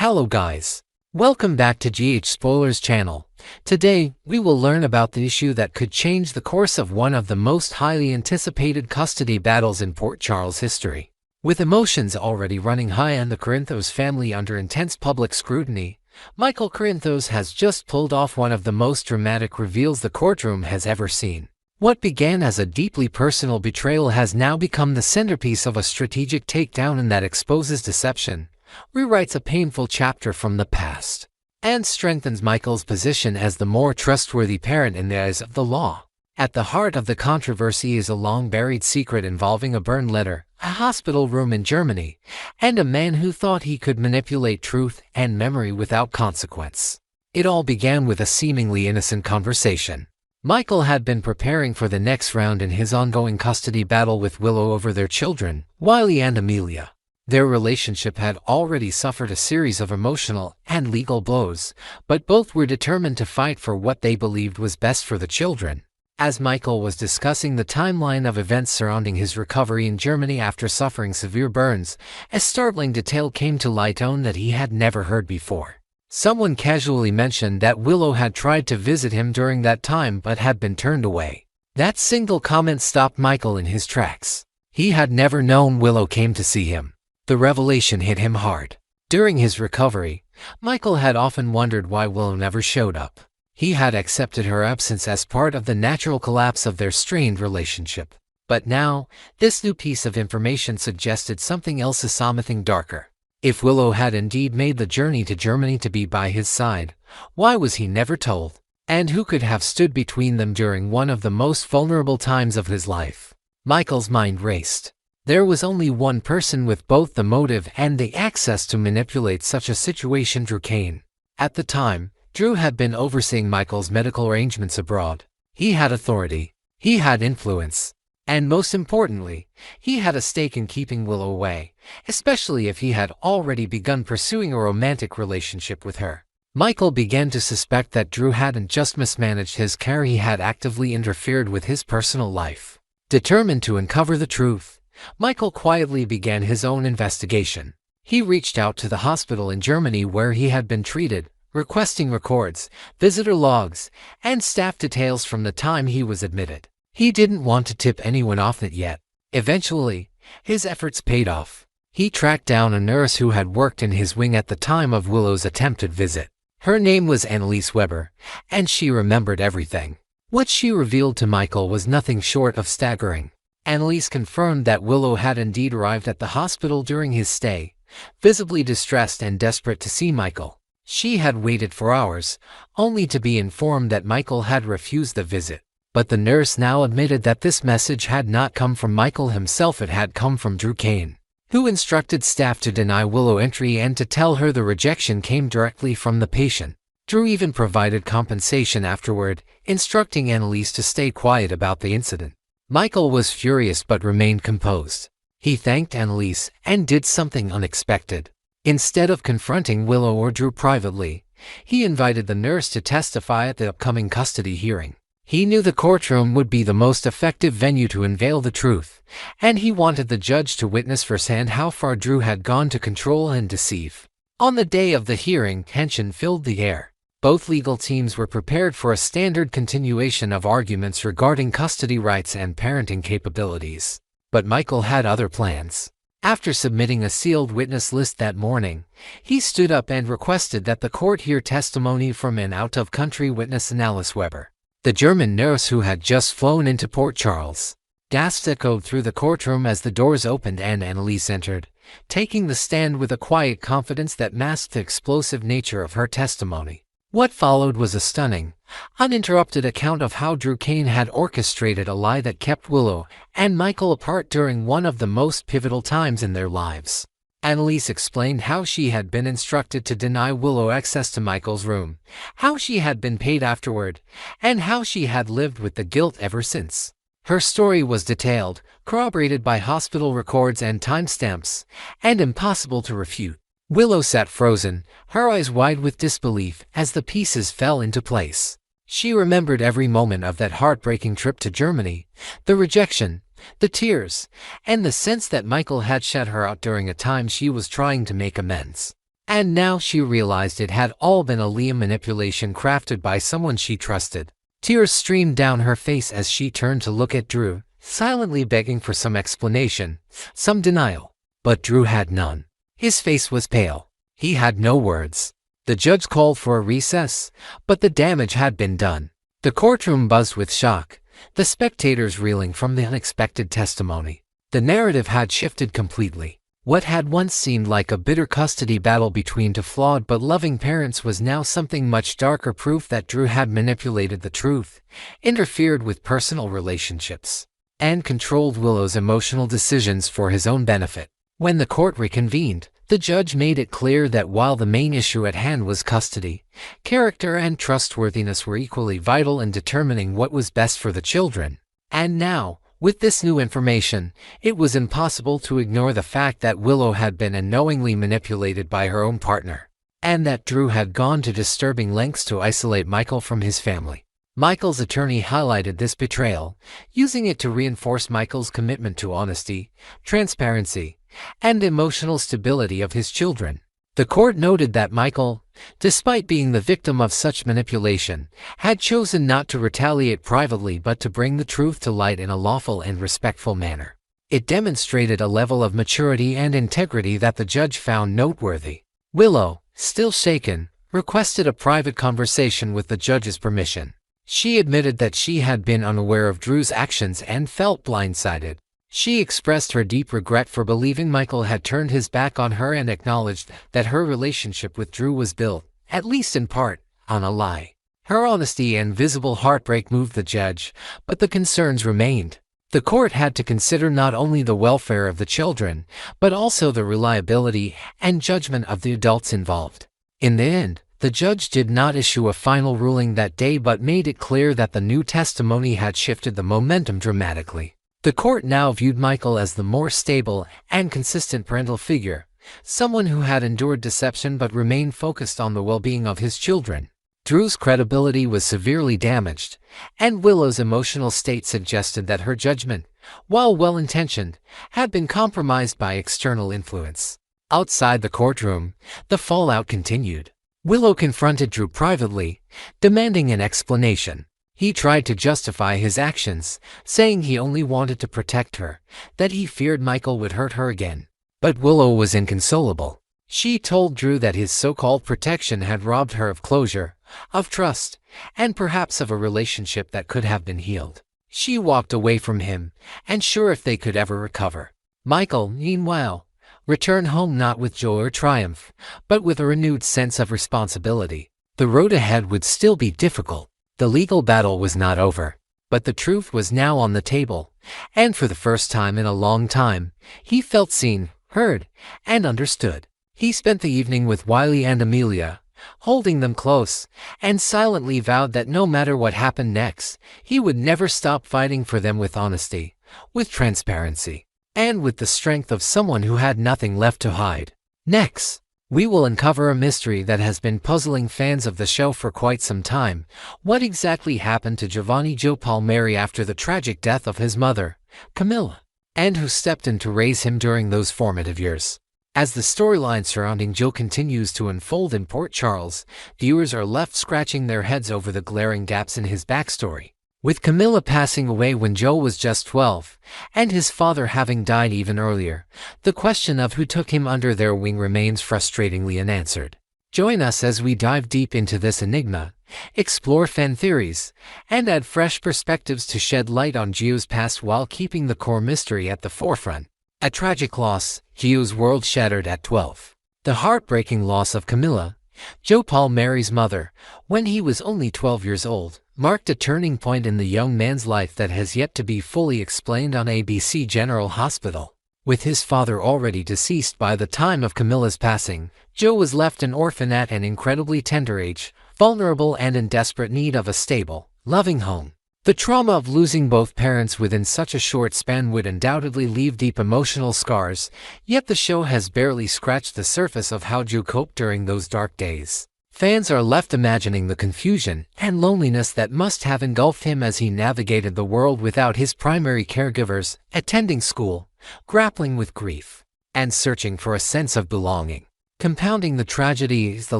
Hello guys. Welcome back to GH Spoilers channel. Today, we will learn about the issue that could change the course of one of the most highly anticipated custody battles in Port Charles history. With emotions already running high and the Corinthos family under intense public scrutiny, Michael Corinthos has just pulled off one of the most dramatic reveals the courtroom has ever seen. What began as a deeply personal betrayal has now become the centerpiece of a strategic takedown that exposes deception, rewrites a painful chapter from the past, and strengthens Michael's position as the more trustworthy parent in the eyes of the law. At the heart of the controversy is a long-buried secret involving a burned letter, a hospital room in Germany, and a man who thought he could manipulate truth and memory without consequence. It all began with a seemingly innocent conversation. Michael had been preparing for the next round in his ongoing custody battle with Willow over their children, Wiley and Amelia. Their relationship had already suffered a series of emotional and legal blows, but both were determined to fight for what they believed was best for the children. As Michael was discussing the timeline of events surrounding his recovery in Germany after suffering severe burns, a startling detail came to light that he had never heard before. Someone casually mentioned that Willow had tried to visit him during that time but had been turned away. That single comment stopped Michael in his tracks. He had never known Willow came to see him. The revelation hit him hard. During his recovery, Michael had often wondered why Willow never showed up. He had accepted her absence as part of the natural collapse of their strained relationship. But now, this new piece of information suggested something else, something darker. If Willow had indeed made the journey to Germany to be by his side, why was he never told? And who could have stood between them during one of the most vulnerable times of his life? Michael's mind raced. There was only one person with both the motive and the access to manipulate such a situation: Drew Kane. At the time, Drew had been overseeing Michael's medical arrangements abroad. He had authority. He had influence. And most importantly, he had a stake in keeping Willow away, especially if he had already begun pursuing a romantic relationship with her. Michael began to suspect that Drew hadn't just mismanaged his care, he had actively interfered with his personal life. Determined to uncover the truth, Michael quietly began his own investigation. He reached out to the hospital in Germany where he had been treated, requesting records, visitor logs, and staff details from the time he was admitted. He didn't want to tip anyone off it yet. Eventually, his efforts paid off. He tracked down a nurse who had worked in his wing at the time of Willow's attempted visit. Her name was Annalise Weber, and she remembered everything. What she revealed to Michael was nothing short of staggering. Annalise confirmed that Willow had indeed arrived at the hospital during his stay, visibly distressed and desperate to see Michael. She had waited for hours, only to be informed that Michael had refused the visit. But the nurse now admitted that this message had not come from Michael himself, it had come from Drew Kane, who instructed staff to deny Willow entry and to tell her the rejection came directly from the patient. Drew even provided compensation afterward, instructing Annalise to stay quiet about the incident. Michael was furious but remained composed. He thanked Annalise and did something unexpected. Instead of confronting Willow or Drew privately, he invited the nurse to testify at the upcoming custody hearing. He knew the courtroom would be the most effective venue to unveil the truth, and he wanted the judge to witness firsthand how far Drew had gone to control and deceive. On the day of the hearing, tension filled the air. Both legal teams were prepared for a standard continuation of arguments regarding custody rights and parenting capabilities. But Michael had other plans. After submitting a sealed witness list that morning, he stood up and requested that the court hear testimony from an out-of-country witness, Annalise Weber, the German nurse who had just flown into Port Charles. Gasps echoed through the courtroom as the doors opened and Annalise entered, taking the stand with a quiet confidence that masked the explosive nature of her testimony. What followed was a stunning, uninterrupted account of how Drew Kane had orchestrated a lie that kept Willow and Michael apart during one of the most pivotal times in their lives. Annalise explained how she had been instructed to deny Willow access to Michael's room, how she had been paid afterward, and how she had lived with the guilt ever since. Her story was detailed, corroborated by hospital records and timestamps, and impossible to refute. Willow sat frozen, her eyes wide with disbelief as the pieces fell into place. She remembered every moment of that heartbreaking trip to Germany, the rejection, the tears, and the sense that Michael had shut her out during a time she was trying to make amends. And now she realized it had all been a Liam manipulation crafted by someone she trusted. Tears streamed down her face as she turned to look at Drew, silently begging for some explanation, some denial. But Drew had none. His face was pale. He had no words. The judge called for a recess, but the damage had been done. The courtroom buzzed with shock, the spectators reeling from the unexpected testimony. The narrative had shifted completely. What had once seemed like a bitter custody battle between two flawed but loving parents was now something much darker, proof that Drew had manipulated the truth, interfered with personal relationships, and controlled Willow's emotional decisions for his own benefit. When the court reconvened, the judge made it clear that while the main issue at hand was custody, character and trustworthiness were equally vital in determining what was best for the children. And now, with this new information, it was impossible to ignore the fact that Willow had been unknowingly manipulated by her own partner, and that Drew had gone to disturbing lengths to isolate Michael from his family. Michael's attorney highlighted this betrayal, using it to reinforce Michael's commitment to honesty, transparency, and emotional stability of his children. The court noted that Michael, despite being the victim of such manipulation, had chosen not to retaliate privately but to bring the truth to light in a lawful and respectful manner. It demonstrated a level of maturity and integrity that the judge found noteworthy. Willow, still shaken, requested a private conversation with the judge's permission. She admitted that she had been unaware of Drew's actions and felt blindsided. She expressed her deep regret for believing Michael had turned his back on her and acknowledged that her relationship with Drew was built, at least in part, on a lie. Her honesty and visible heartbreak moved the judge, but the concerns remained. The court had to consider not only the welfare of the children, but also the reliability and judgment of the adults involved. In the end, the judge did not issue a final ruling that day but made it clear that the new testimony had shifted the momentum dramatically. The court now viewed Michael as the more stable and consistent parental figure, someone who had endured deception but remained focused on the well-being of his children. Drew's credibility was severely damaged, and Willow's emotional state suggested that her judgment, while well-intentioned, had been compromised by external influence. Outside the courtroom, the fallout continued. Willow confronted Drew privately, demanding an explanation. He tried to justify his actions, saying he only wanted to protect her, that he feared Michael would hurt her again. But Willow was inconsolable. She told Drew that his so-called protection had robbed her of closure, of trust, and perhaps of a relationship that could have been healed. She walked away from him, unsure if they could ever recover. Michael, meanwhile, returned home not with joy or triumph, but with a renewed sense of responsibility. The road ahead would still be difficult. The legal battle was not over, but the truth was now on the table, and for the first time in a long time, he felt seen, heard, and understood. He spent the evening with Wiley and Amelia, holding them close, and silently vowed that no matter what happened next, he would never stop fighting for them with honesty, with transparency, and with the strength of someone who had nothing left to hide. Next, we will uncover a mystery that has been puzzling fans of the show for quite some time. What exactly happened to Giovanni Joe Palmieri after the tragic death of his mother, Camilla, and who stepped in to raise him during those formative years? As the storyline surrounding Joe continues to unfold in Port Charles, viewers are left scratching their heads over the glaring gaps in his backstory. With Camilla passing away when Joe was just 12, and his father having died even earlier, the question of who took him under their wing remains frustratingly unanswered. Join us as we dive deep into this enigma, explore fan theories, and add fresh perspectives to shed light on Gio's past while keeping the core mystery at the forefront. A tragic loss, Gio's world shattered at 12. The heartbreaking loss of Camilla, Joe Palmieri's mother, when he was only 12 years old, marked a turning point in the young man's life that has yet to be fully explained on ABC General Hospital. With his father already deceased by the time of Camilla's passing, Joe was left an orphan at an incredibly tender age, vulnerable and in desperate need of a stable, loving home. The trauma of losing both parents within such a short span would undoubtedly leave deep emotional scars, yet the show has barely scratched the surface of how Joe coped during those dark days. Fans are left imagining the confusion and loneliness that must have engulfed him as he navigated the world without his primary caregivers, attending school, grappling with grief, and searching for a sense of belonging. Compounding the tragedy is the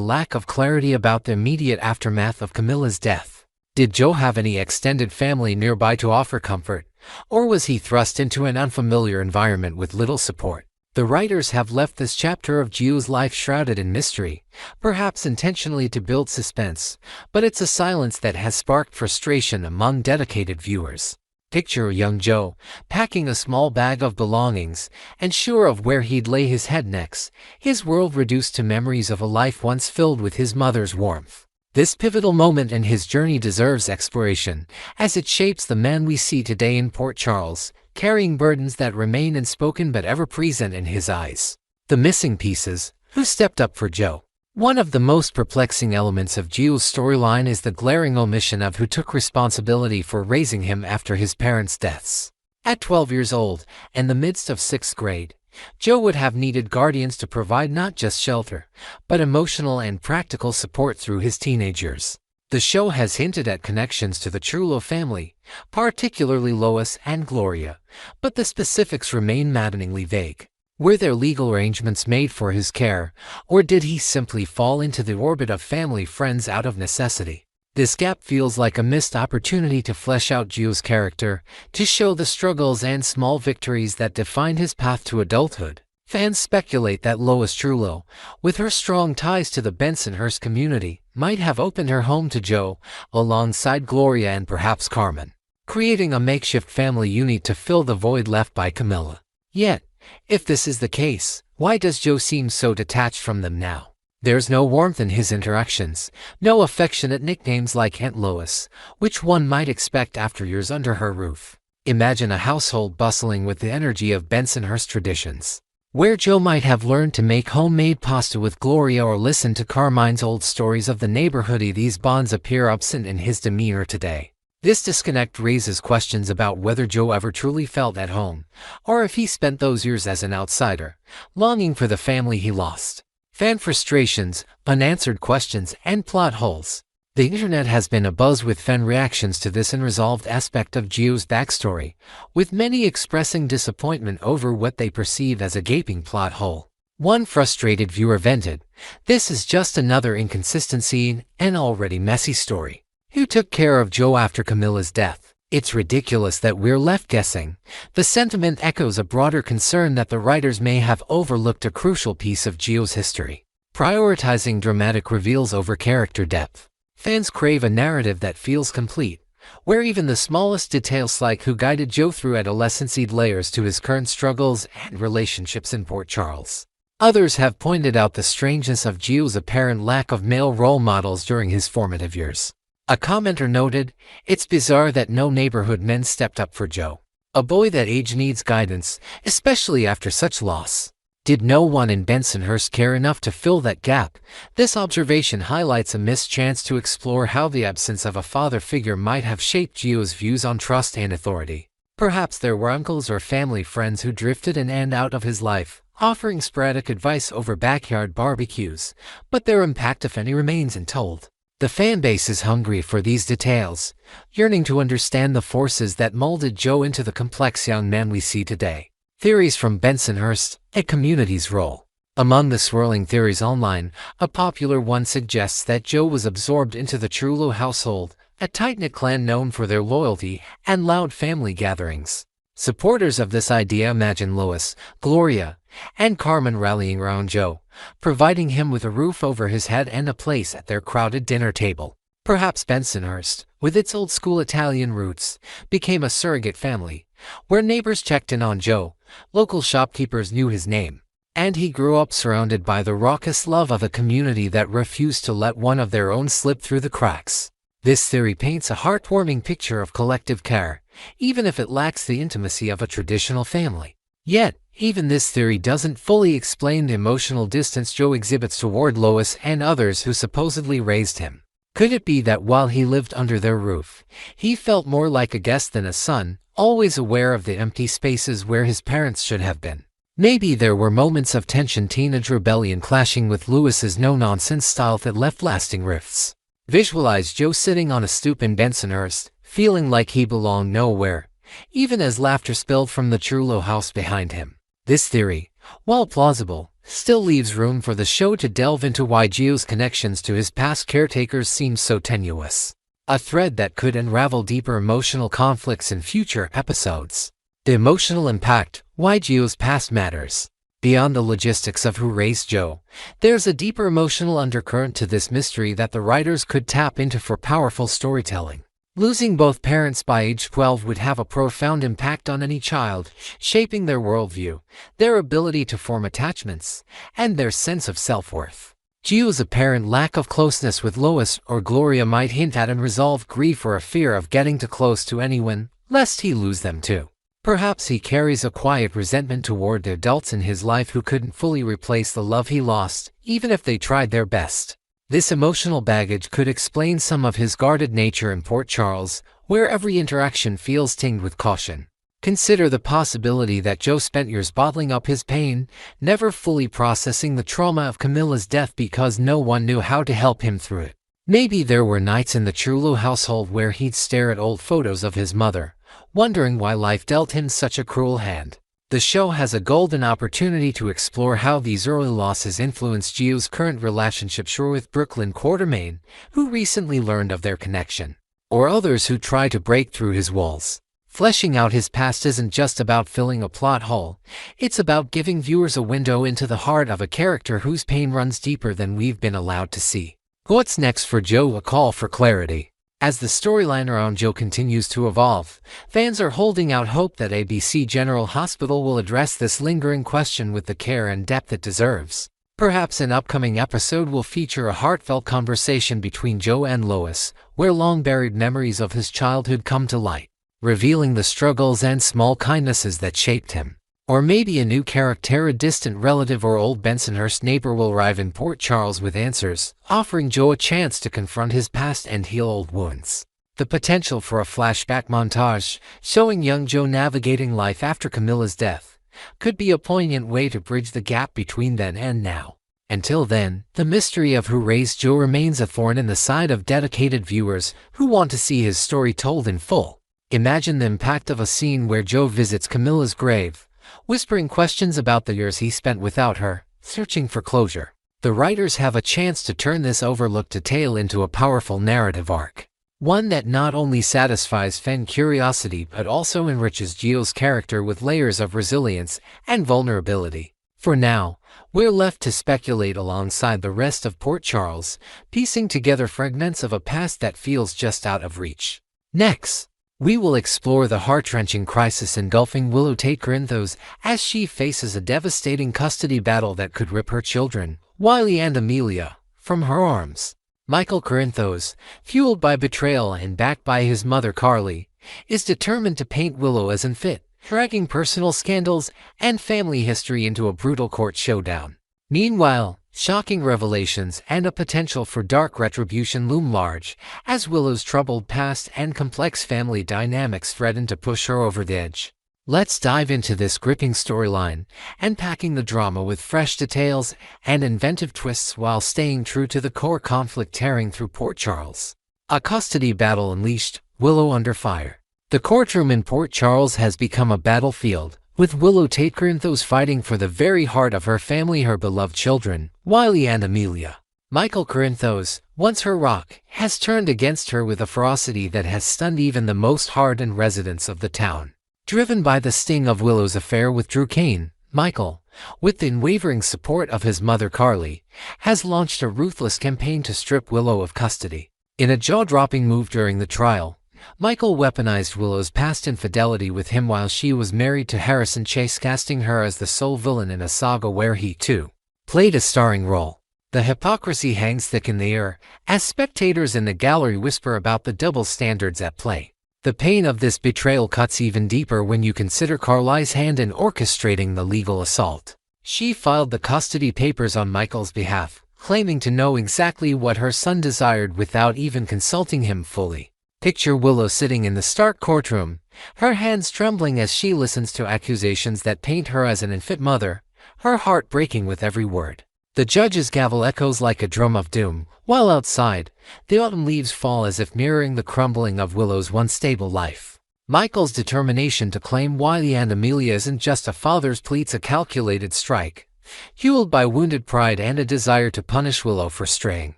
lack of clarity about the immediate aftermath of Camilla's death. Did Joe have any extended family nearby to offer comfort, or was he thrust into an unfamiliar environment with little support? The writers have left this chapter of Joe's life shrouded in mystery, perhaps intentionally to build suspense, but it's a silence that has sparked frustration among dedicated viewers. Picture young Joe, packing a small bag of belongings, and sure of where he'd lay his head next, his world reduced to memories of a life once filled with his mother's warmth. This pivotal moment in his journey deserves exploration, as it shapes the man we see today in Port Charles, carrying burdens that remain unspoken but ever present in his eyes. The missing pieces. Who stepped up for Joe? One of the most perplexing elements of Joe's storyline is the glaring omission of who took responsibility for raising him after his parents' deaths. At 12 years old, in the midst of 6th grade, Joe would have needed guardians to provide not just shelter, but emotional and practical support through his teenage years. The show has hinted at connections to the Trullo family, particularly Lois and Gloria, but the specifics remain maddeningly vague. Were there legal arrangements made for his care, or did he simply fall into the orbit of family friends out of necessity? This gap feels like a missed opportunity to flesh out Joe's character, to show the struggles and small victories that defined his path to adulthood. Fans speculate that Lois Trullo, with her strong ties to the Bensonhurst community, might have opened her home to Joe, alongside Gloria and perhaps Carmen, creating a makeshift family unit to fill the void left by Camilla. Yet, if this is the case, why does Joe seem so detached from them now? There's no warmth in his interactions, no affectionate nicknames like Aunt Lois, which one might expect after years under her roof. Imagine a household bustling with the energy of Bensonhurst traditions, where Joe might have learned to make homemade pasta with Gloria or listen to Carmine's old stories of the neighborhood. These bonds appear absent in his demeanor today. This disconnect raises questions about whether Joe ever truly felt at home, or if he spent those years as an outsider, longing for the family he lost. Fan frustrations, unanswered questions, and plot holes. The internet has been abuzz with fan reactions to this unresolved aspect of Joe's backstory, with many expressing disappointment over what they perceive as a gaping plot hole. One frustrated viewer vented, "This is just another inconsistency in an already messy story. Who took care of Joe after Camilla's death? It's ridiculous that we're left guessing." The sentiment echoes a broader concern that the writers may have overlooked a crucial piece of Joe's history, prioritizing dramatic reveals over character depth. Fans crave a narrative that feels complete, where even the smallest details like who guided Joe through adolescence add layers to his current struggles and relationships in Port Charles. Others have pointed out the strangeness of Joe's apparent lack of male role models during his formative years. A commenter noted, "It's bizarre that no neighborhood men stepped up for Joe. A boy that age needs guidance, especially after such loss. Did no one in Bensonhurst care enough to fill that gap?" This observation highlights a missed chance to explore how the absence of a father figure might have shaped Joe's views on trust and authority. Perhaps there were uncles or family friends who drifted in and out of his life, offering sporadic advice over backyard barbecues, but their impact, if any, remains untold. The fan base is hungry for these details, yearning to understand the forces that molded Joe into the complex young man we see today. Theories from Bensonhurst, a community's role. Among the swirling theories online, a popular one suggests that Joe was absorbed into the Trullo household, a tight-knit clan known for their loyalty and loud family gatherings. Supporters of this idea imagine Lois, Gloria, and Carmen rallying around Joe, providing him with a roof over his head and a place at their crowded dinner table. Perhaps Bensonhurst, with its old-school Italian roots, became a surrogate family, where neighbors checked in on Joe, local shopkeepers knew his name, and he grew up surrounded by the raucous love of a community that refused to let one of their own slip through the cracks. This theory paints a heartwarming picture of collective care, even if it lacks the intimacy of a traditional family. Yet, even this theory doesn't fully explain the emotional distance Joe exhibits toward Lois and others who supposedly raised him. Could it be that while he lived under their roof, he felt more like a guest than a son, always aware of the empty spaces where his parents should have been? Maybe there were moments of tension, teenage rebellion clashing with Lewis's no-nonsense style that left lasting rifts. Visualize Joe sitting on a stoop in Bensonhurst, feeling like he belonged nowhere, even as laughter spilled from the Trullo house behind him. This theory, while plausible, still leaves room for the show to delve into why Gio's connections to his past caretakers seem so tenuous. A thread that could unravel deeper emotional conflicts in future episodes. The emotional impact, why Gio's past matters. Beyond the logistics of who raised Gio, there's a deeper emotional undercurrent to this mystery that the writers could tap into for powerful storytelling. Losing both parents by age 12 would have a profound impact on any child, shaping their worldview, their ability to form attachments, and their sense of self-worth. Gio's apparent lack of closeness with Lois or Gloria might hint at unresolved grief or a fear of getting too close to anyone, lest he lose them too. Perhaps he carries a quiet resentment toward the adults in his life who couldn't fully replace the love he lost, even if they tried their best. This emotional baggage could explain some of his guarded nature in Port Charles, where every interaction feels tinged with caution. Consider the possibility that Gio spent years bottling up his pain, never fully processing the trauma of Camilla's death because no one knew how to help him through it. Maybe there were nights in the Trullo household where he'd stare at old photos of his mother, wondering why life dealt him such a cruel hand. The show has a golden opportunity to explore how these early losses influenced Gio's current relationship with Brooklyn Quartermain, who recently learned of their connection, or others who try to break through his walls. Fleshing out his past isn't just about filling a plot hole, it's about giving viewers a window into the heart of a character whose pain runs deeper than we've been allowed to see. What's next for Gio? A call for clarity. As the storyline around Gio continues to evolve, fans are holding out hope that ABC General Hospital will address this lingering question with the care and depth it deserves. Perhaps an upcoming episode will feature a heartfelt conversation between Gio and Lois, where long-buried memories of his childhood come to light, revealing the struggles and small kindnesses that shaped him. Or maybe a new character, a distant relative or old Bensonhurst neighbor, will arrive in Port Charles with answers, offering Gio a chance to confront his past and heal old wounds. The potential for a flashback montage, showing young Gio navigating life after Camilla's death, could be a poignant way to bridge the gap between then and now. Until then, the mystery of who raised Gio remains a thorn in the side of dedicated viewers who want to see his story told in full. Imagine the impact of a scene where Gio visits Camilla's grave, whispering questions about the years he spent without her, searching for closure. The writers have a chance to turn this overlooked tale into a powerful narrative arc. One that not only satisfies fan curiosity but also enriches Gio's character with layers of resilience and vulnerability. For now, we're left to speculate alongside the rest of Port Charles, piecing together fragments of a past that feels just out of reach. Next, we will explore the heart-wrenching crisis engulfing Willow Tate Corinthos as she faces a devastating custody battle that could rip her children, Wiley and Amelia, from her arms. Michael Corinthos, fueled by betrayal and backed by his mother Carly, is determined to paint Willow as unfit, dragging personal scandals and family history into a brutal court showdown. Meanwhile, shocking revelations and a potential for dark retribution loom large, as Willow's troubled past and complex family dynamics threaten to push her over the edge. Let's dive into this gripping storyline, unpacking the drama with fresh details and inventive twists while staying true to the core conflict tearing through Port Charles. A custody battle unleashed, Willow under fire. The courtroom in Port Charles has become a battlefield, with Willow Tate Corinthos fighting for the very heart of her family, her beloved children, Wiley and Amelia. Michael Corinthos, once her rock, has turned against her with a ferocity that has stunned even the most hardened residents of the town. Driven by the sting of Willow's affair with Drew Kane, Michael, with the unwavering support of his mother Carly, has launched a ruthless campaign to strip Willow of custody. In a jaw-dropping move during the trial, Michael weaponized Willow's past infidelity with him while she was married to Harrison Chase, casting her as the sole villain in a saga where he, too, played a starring role. The hypocrisy hangs thick in the air, as spectators in the gallery whisper about the double standards at play. The pain of this betrayal cuts even deeper when you consider Carly's hand in orchestrating the legal assault. She filed the custody papers on Michael's behalf, claiming to know exactly what her son desired without even consulting him fully. Picture Willow sitting in the stark courtroom, her hands trembling as she listens to accusations that paint her as an unfit mother, her heart breaking with every word. The judge's gavel echoes like a drum of doom, while outside, the autumn leaves fall as if mirroring the crumbling of Willow's once stable life. Michael's determination to claim Wiley and Amelia isn't just a father's plea, it's a calculated strike, fueled by wounded pride and a desire to punish Willow for straying,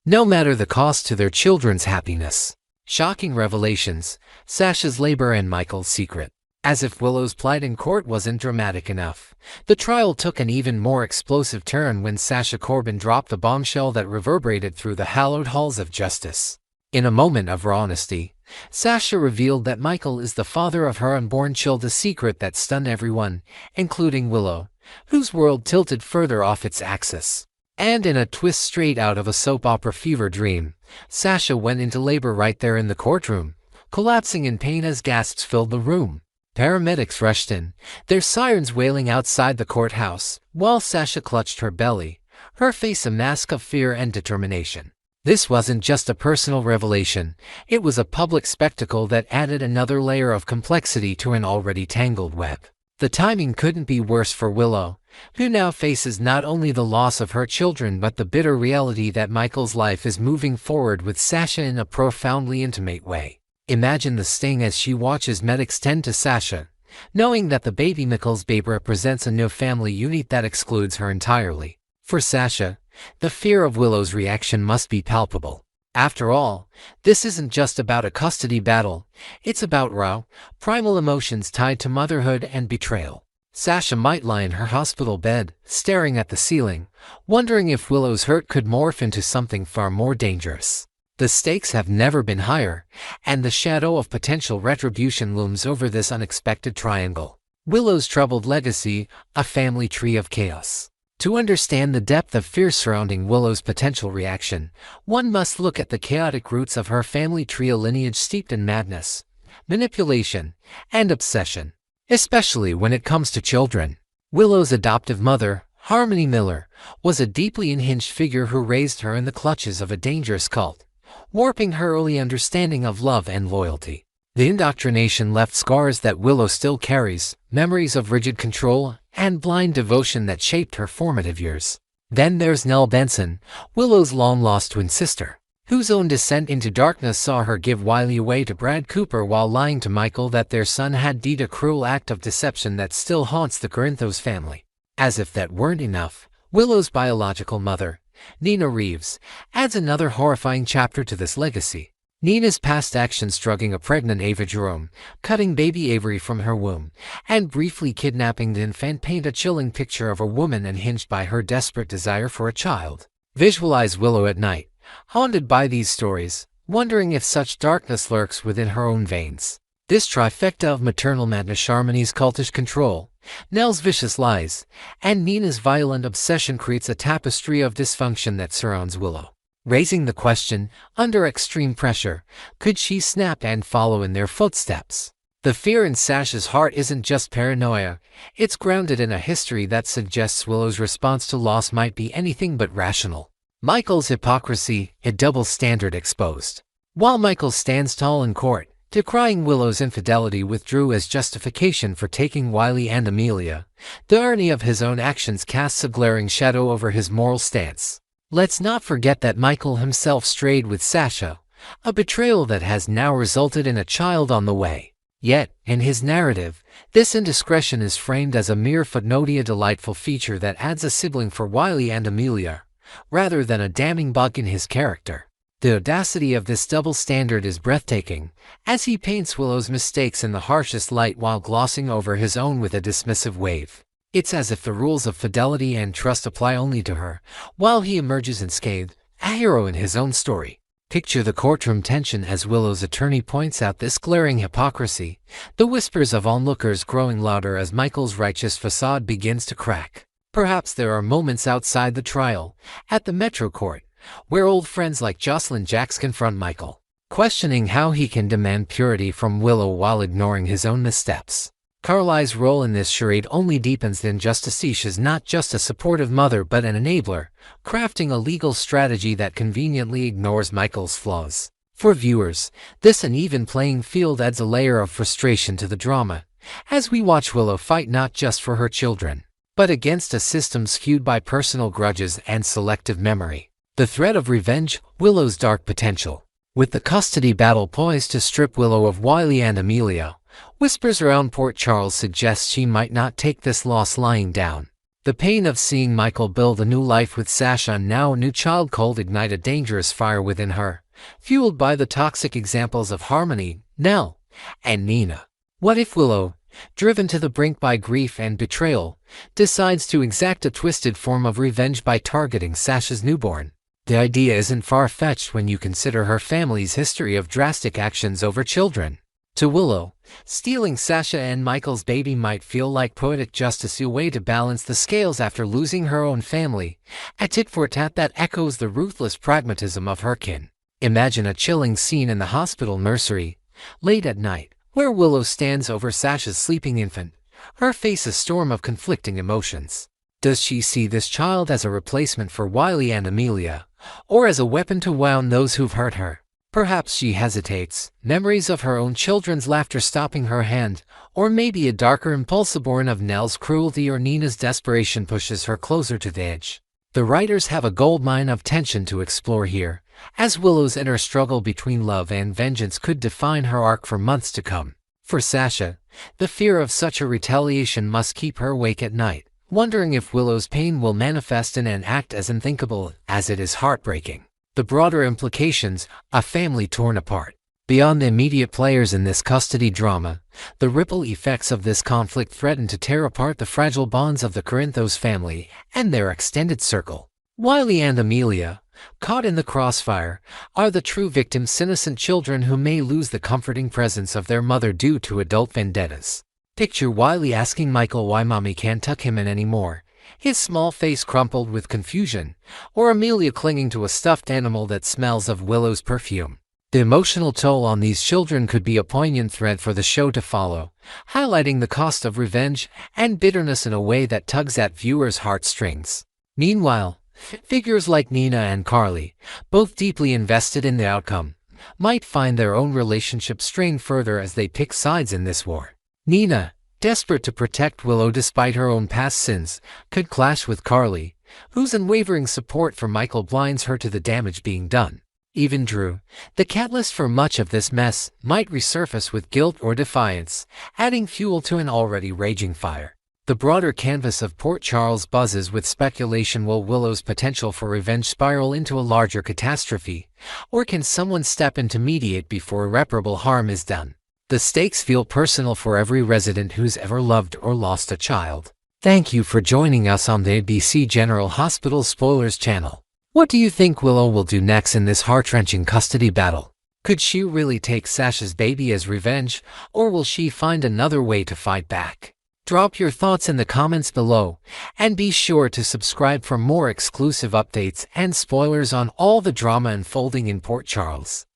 no matter the cost to their children's happiness. Shocking revelations, Sasha's labor and Michael's secret. As if Willow's plight in court wasn't dramatic enough, the trial took an even more explosive turn when Sasha Corbin dropped the bombshell that reverberated through the hallowed halls of justice. In a moment of raw honesty, Sasha revealed that Michael is the father of her unborn child, a secret that stunned everyone, including Willow, whose world tilted further off its axis. And in a twist straight out of a soap opera fever dream, Sasha went into labor right there in the courtroom, collapsing in pain as gasps filled the room. Paramedics rushed in, their sirens wailing outside the courthouse, while Sasha clutched her belly, her face a mask of fear and determination. This wasn't just a personal revelation, it was a public spectacle that added another layer of complexity to an already tangled web. The timing couldn't be worse for Willow, who now faces not only the loss of her children but the bitter reality that Michael's life is moving forward with Sasha in a profoundly intimate way. Imagine the sting as she watches medics tend to Sasha, knowing that the baby Michael's babe represents a new family unit that excludes her entirely. For Sasha, the fear of Willow's reaction must be palpable. After all, this isn't just about a custody battle, it's about raw, primal emotions tied to motherhood and betrayal. Sasha might lie in her hospital bed, staring at the ceiling, wondering if Willow's hurt could morph into something far more dangerous. The stakes have never been higher, and the shadow of potential retribution looms over this unexpected triangle. Willow's troubled legacy, a family tree of chaos. To understand the depth of fear surrounding Willow's potential reaction, one must look at the chaotic roots of her family tree, a lineage steeped in madness, manipulation, and obsession, especially when it comes to children. Willow's adoptive mother, Harmony Miller, was a deeply unhinged figure who raised her in the clutches of a dangerous cult, warping her early understanding of love and loyalty. The indoctrination left scars that Willow still carries, memories of rigid control and blind devotion that shaped her formative years. Then there's Nell Benson, Willow's long-lost twin sister, whose own descent into darkness saw her give Wiley away to Brad Cooper while lying to Michael that their son had did a cruel act of deception that still haunts the Corinthos family. As if that weren't enough, Willow's biological mother, Nina Reeves, adds another horrifying chapter to this legacy. Nina's past actions drugging a pregnant Ava Jerome, cutting baby Avery from her womb, and briefly kidnapping the infant paint a chilling picture of a woman unhinged by her desperate desire for a child. Visualize Willow at night, haunted by these stories, wondering if such darkness lurks within her own veins. This trifecta of maternal madness, Harmony's cultish control, Nell's vicious lies, and Nina's violent obsession creates a tapestry of dysfunction that surrounds Willow, raising the question, under extreme pressure, could she snap and follow in their footsteps? The fear in Sasha's heart isn't just paranoia, it's grounded in a history that suggests Willow's response to loss might be anything but rational. Michael's hypocrisy, a double standard exposed. While Michael stands tall in court, decrying Willow's infidelity with Drew as justification for taking Wiley and Amelia, the irony of his own actions casts a glaring shadow over his moral stance. Let's not forget that Michael himself strayed with Sasha, a betrayal that has now resulted in a child on the way. Yet, in his narrative, this indiscretion is framed as a mere footnote, a delightful feature that adds a sibling for Wiley and Amelia, rather than a damning bug in his character. The audacity of this double standard is breathtaking, as he paints Willow's mistakes in the harshest light while glossing over his own with a dismissive wave. It's as if the rules of fidelity and trust apply only to her, while he emerges unscathed, a hero in his own story. Picture the courtroom tension as Willow's attorney points out this glaring hypocrisy, the whispers of onlookers growing louder as Michael's righteous facade begins to crack. Perhaps there are moments outside the trial, at the Metro Court, where old friends like Jocelyn Jacks confront Michael, questioning how he can demand purity from Willow while ignoring his own missteps. Carly's role in this charade only deepens. The injustice. She's not just a supportive mother but an enabler, crafting a legal strategy that conveniently ignores Michael's flaws. For viewers, this uneven playing field adds a layer of frustration to the drama, as we watch Willow fight not just for her children, but against a system skewed by personal grudges and selective memory. The threat of revenge, Willow's dark potential. With the custody battle poised to strip Willow of Wiley and Amelia, Whispers around Port Charles suggest she might not take this loss lying down. The pain of seeing Michael build a new life with Sasha and now a new child could ignite a dangerous fire within her, fueled by the toxic examples of Harmony, Nell, and Nina. What if Willow, driven to the brink by grief and betrayal, decides to exact a twisted form of revenge by targeting Sasha's newborn? The idea isn't far-fetched when you consider her family's history of drastic actions over children. To Willow, stealing Sasha and Michael's baby might feel like poetic justice, a way to balance the scales after losing her own family, a tit-for-tat that echoes the ruthless pragmatism of her kin. Imagine a chilling scene in the hospital nursery, late at night, where Willow stands over Sasha's sleeping infant, her face a storm of conflicting emotions. Does she see this child as a replacement for Wiley and Amelia, or as a weapon to wound those who've hurt her? Perhaps she hesitates, memories of her own children's laughter stopping her hand, or maybe a darker impulse born of Nell's cruelty or Nina's desperation pushes her closer to the edge. The writers have a goldmine of tension to explore here, as Willow's inner struggle between love and vengeance could define her arc for months to come. For Sasha, the fear of such a retaliation must keep her awake at night, wondering if Willow's pain will manifest in an act as unthinkable as it is heartbreaking. The broader implications, a family torn apart. Beyond the immediate players in this custody drama, the ripple effects of this conflict threaten to tear apart the fragile bonds of the Corinthos family and their extended circle. Wiley and Amelia, caught in the crossfire, are the true victims, innocent children who may lose the comforting presence of their mother due to adult vendettas. Picture Wiley asking Michael why mommy can't tuck him in anymore, his small face crumpled with confusion, or Amelia clinging to a stuffed animal that smells of Willow's perfume. The emotional toll on these children could be a poignant thread for the show to follow, highlighting the cost of revenge and bitterness in a way that tugs at viewers' heartstrings. Meanwhile, figures like Nina and Carly, both deeply invested in the outcome, might find their own relationship strained further as they pick sides in this war. Nina, desperate to protect Willow despite her own past sins, could clash with Carly, whose unwavering support for Michael blinds her to the damage being done. Even Drew, the catalyst for much of this mess, might resurface with guilt or defiance, adding fuel to an already raging fire. The broader canvas of Port Charles buzzes with speculation. Will Willow's potential for revenge spiral into a larger catastrophe, or can someone step in to mediate before irreparable harm is done? The stakes feel personal for every resident who's ever loved or lost a child. Thank you for joining us on the ABC General Hospital Spoilers channel. What do you think Willow will do next in this heart-wrenching custody battle? Could she really take Sasha's baby as revenge, or will she find another way to fight back? Drop your thoughts in the comments below, and be sure to subscribe for more exclusive updates and spoilers on all the drama unfolding in Port Charles.